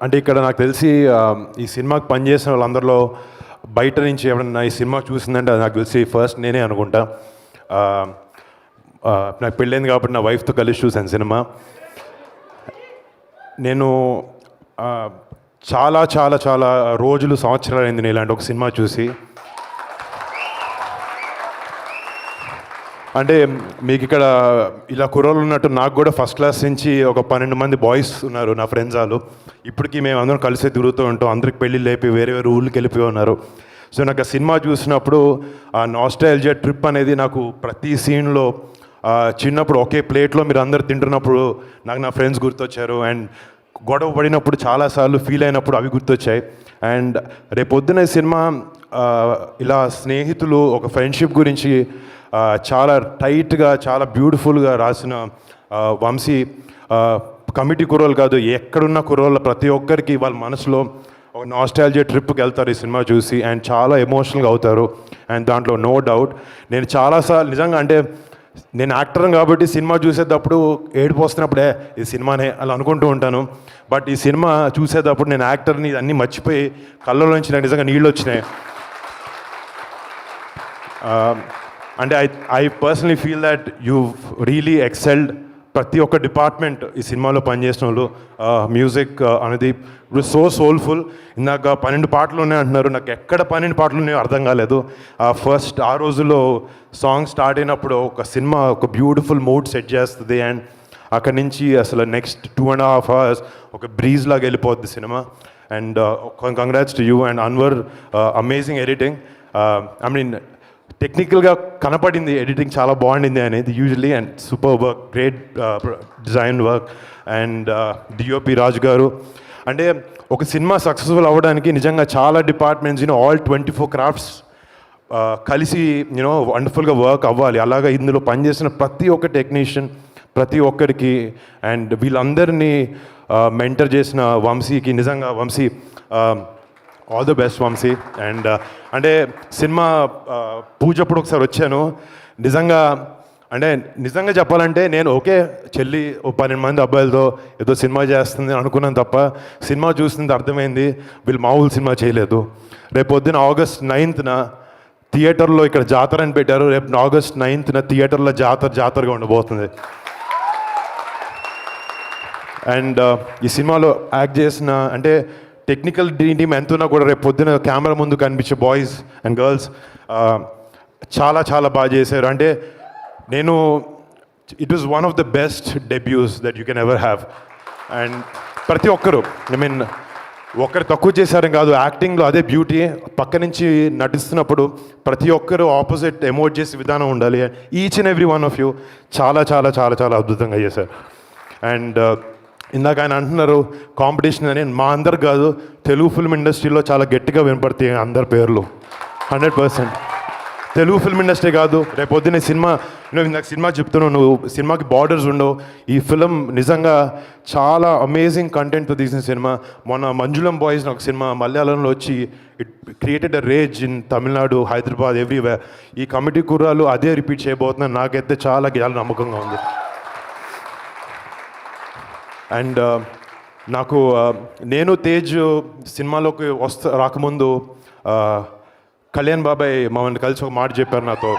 అంటే ఇక్కడ నాకు తెలిసి ఈ సినిమాకి పనిచేసిన వాళ్ళందరిలో బయట నుంచి ఎవరన్నా ఈ సినిమా చూసిందంటే అది నాకు తెలిసి ఫస్ట్ నేనే అనుకుంటా. నాకు పెళ్ళైంది కాబట్టి నా వైఫ్తో కలిసి చూశాను సినిమా. నేను చాలా చాలా చాలా రోజులు, సంవత్సరాలు అయింది నేను ఇలాంటి ఒక సినిమా చూసి. అంటే మీకు ఇక్కడ ఇలా కుర్రోళ్ళు ఉన్నట్టు నాకు కూడా ఫస్ట్ క్లాస్ నుంచి ఒక 12 మంది బాయ్స్ ఉన్నారు నా ఫ్రెండ్స్ వాళ్ళు. ఇప్పటికీ మేము అందరం కలిసే తిరుగుతూ ఉంటాం. అందరికి పెళ్ళి లేపి వేరే వేరే ఊళ్ళకి వెళ్ళిపోయి ఉన్నారు. సో నాకు ఆ సినిమా చూసినప్పుడు ఆ నాస్టాల్జియా ట్రిప్ అనేది నాకు ప్రతి సీన్లో చిన్నప్పుడు ఒకే ప్లేట్లో మీరు అందరు తింటున్నప్పుడు నాకు నా ఫ్రెండ్స్ గుర్తొచ్చారు. అండ్ గొడవ పడినప్పుడు చాలాసార్లు ఫీల్ అయినప్పుడు అవి గుర్తొచ్చాయి. అండ్ రేపొద్దున సినిమా ఇలా స్నేహితులు ఒక ఫ్రెండ్షిప్ గురించి చాలా టైట్గా, చాలా బ్యూటిఫుల్గా రాసిన వంశీ కమిటీ కుర్రోళ్ళు కాదు, ఎక్కడున్న కుర్రోళ్ళ ప్రతి ఒక్కరికి వాళ్ళ మనసులో ఒక నాస్టాల్జియా ట్రిప్కి వెళ్తారు ఈ సినిమా చూసి. అండ్ చాలా ఎమోషనల్గా అవుతారు. అండ్ దాంట్లో నో డౌట్ నేను చాలాసార్లు నిజంగా, అంటే నేను యాక్టర్ని కాబట్టి సినిమా చూసేటప్పుడు ఏడుపు వస్తున్నప్పుడే ఈ సినిమానే అలా అనుకుంటూ ఉంటాను. బట్ ఈ సినిమా చూసేటప్పుడు నేను యాక్టర్ని అన్నీ మర్చిపోయి కళ్ళలోంచి నాకు నిజంగా నీళ్ళు వచ్చినాయి. అంటే I personally feel that you really excelled. ప్రతి ఒక్క డిపార్ట్మెంట్ ఈ సినిమాలో పనిచేసిన వాళ్ళు. మ్యూజిక్ అనేది సో సోల్ఫుల్. ఇందాక 12 పాటలు ఉన్నాయి అంటున్నారు. నాకు ఎక్కడ 12 పాటలు ఉన్నాయో అర్థం కాలేదు. ఫస్ట్ ఆ రోజుల్లో సాంగ్ స్టార్ట్ అయినప్పుడు ఒక సినిమా ఒక బ్యూటిఫుల్ మూడ్ సెట్ చేస్తుంది. అండ్ అక్కడి నుంచి అసలు నెక్స్ట్ 2.5 hours ఒక బ్రీజ్ లాగా వెళ్ళిపోద్ది సినిమా. And congrats to you and Anwar. Amazing editing. I mean టెక్నికల్గా కనపడింది ఎడిటింగ్ చాలా బాగుండింది అనేది usually. And super work, great design work. And DOP Raju garu. అంటే ఒక సినిమా సక్సెస్ఫుల్ అవ్వడానికి నిజంగా చాలా డిపార్ట్మెంట్స్, ఆల్ 24 క్రాఫ్ట్స్ కలిసి వండర్ఫుల్గా వర్క్ అవ్వాలి. అలాగా ఇందులో పనిచేసిన ప్రతి ఒక్క టెక్నీషియన్, ప్రతి ఒక్కరికి, అండ్ వీళ్ళందరినీ మెంటర్ చేసిన వంశీకి నిజంగా Vamshi all the best Vamshi. And అంటే సినిమా పూజప్పుడు ఒకసారి వచ్చాను. నిజంగా చెప్పాలంటే నేను ఓకే చెల్లి 12 మంది అబ్బాయిలతో ఏదో సినిమా చేస్తుంది అనుకున్నాను తప్ప సినిమా చూస్తుంది అర్థమైంది వీళ్ళు మామూలు సినిమా చేయలేదు. రేపు పొద్దున August 9th థియేటర్లో ఇక్కడ జాతర అని పెట్టారు. రేపు August 9th థియేటర్లో జాతరగా ఉండబోతుంది. అండ్ ఈ సినిమాలో యాక్ట్ చేసిన అంటే టెక్నికల్ టీమ్ ఎంతున్నా కూడా రేపు పొద్దున కెమెరా ముందు కనిపించే బాయ్స్ అండ్ గర్ల్స్ చాలా చాలా బాగా చేశారు. అంటే it was one of the best డెబ్యూస్ that you can ever have. And ప్రతి ఒక్కరు ఒకరు తక్కువ చేశారని కాదు, యాక్టింగ్లో అదే బ్యూటీ. పక్క నుంచి నటిస్తున్నప్పుడు ప్రతి ఒక్కరు ఆపోజిట్ ఎమోట్ చేసే విధానం ఉండాలి. Each and every one of you చాలా చాలా చాలా చాలా అద్భుతంగా చేశారు. అండ్ ఇందాక ఆయన అంటున్నారు కాంపిటీషన్ అని. మా అందరు కాదు, తెలుగు ఫిల్మ్ ఇండస్ట్రీలో చాలా గట్టిగా వినపడతాయి అందరి పేర్లు 100%. తెలుగు ఫిల్మ్ ఇండస్ట్రీ కాదు, రేపు పొద్దున్న సినిమా ఇందాక సినిమా చెప్తున్నావు, నువ్వు సినిమాకి బార్డర్స్ ఉండవు. ఈ ఫిలిం నిజంగా చాలా అమేజింగ్ కంటెంట్తో తీసిన సినిమా. మొన్న మంజులం బాయ్స్ ఒక సినిమా మలయాళంలో వచ్చి it created a rage in Tamil Nadu, Hyderabad, everywhere. ఈ కమిటీ కుర్రాలు అదే రిపీట్ చేయబోతున్నారు. నాకైతే చాలా నమ్మకంగా ఉంది. అండ్ నాకు నేను తేజ్ సినిమాలోకి రాకముందు కళ్యాణ్ బాబాయ్ మమ్మల్ని కలిసి ఒక మాట చెప్పారు నాతో.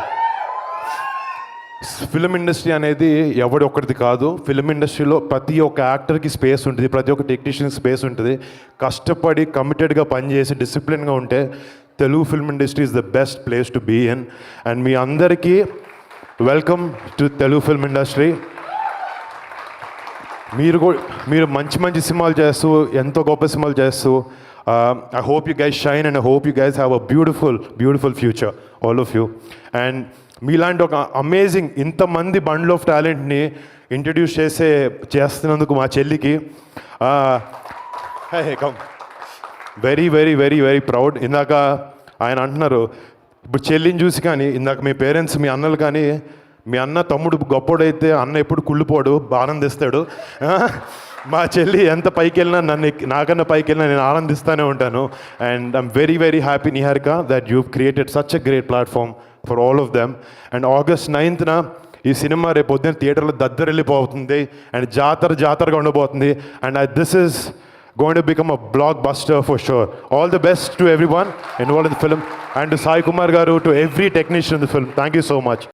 ఫిలిం ఇండస్ట్రీ అనేది ఎవడి ఒక్కడిది కాదు. ఫిలిం ఇండస్ట్రీలో ప్రతి ఒక్క యాక్టర్కి స్పేస్ ఉంటుంది, ప్రతి ఒక్క టెక్నీషియన్ స్పేస్ ఉంటుంది. కష్టపడి కమిటెడ్గా పనిచేసి డిసిప్లిన్గా ఉంటే Telugu film industry is the best place to be in. And మీ అందరికీ welcome to Telugu film industry. మీరు మంచి సినిమాలు చేస్తూ, ఎంతో గొప్ప సినిమాలు చేస్తూ, I hope you guys shine and I hope you guys have a beautiful future, all of you. And మీలాంటి ఒక అమేజింగ్ ఇంతమంది బండ్ల్ ఆఫ్ టాలెంట్ని ఇంట్రడ్యూస్ చేస్తున్నందుకు మా చెల్లికి very very very very proud. ఇందాక ఆయన అంటున్నారు ఇప్పుడు చెల్లిని చూసి కానీ, ఇందాక మీ పేరెంట్స్, మీ అన్నలు కానీ, మీ అన్న తమ్ముడు గొప్పోడైతే అన్న ఎప్పుడు కుళ్ళిపోడు, ఆనందిస్తాడు. మా చెల్లి ఎంత పైకి వెళ్ళినా నాకన్నా పైకి వెళ్ళినా నేను ఆనందిస్తూనే ఉంటాను. And I'm very very happy Niharika that you created such a great platform for all of them. And August 9th ఈ సినిమా రేపు పొద్దున్న థియేటర్లో దద్దరెళ్ళిపోతుంది. అండ్ జాతరగా ఉండబోతుంది. And this is going to become a blockbuster for sure. All the best to everyone involved in the film, and to Sai Kumar Garu, to every technician in the film. Thank you so much.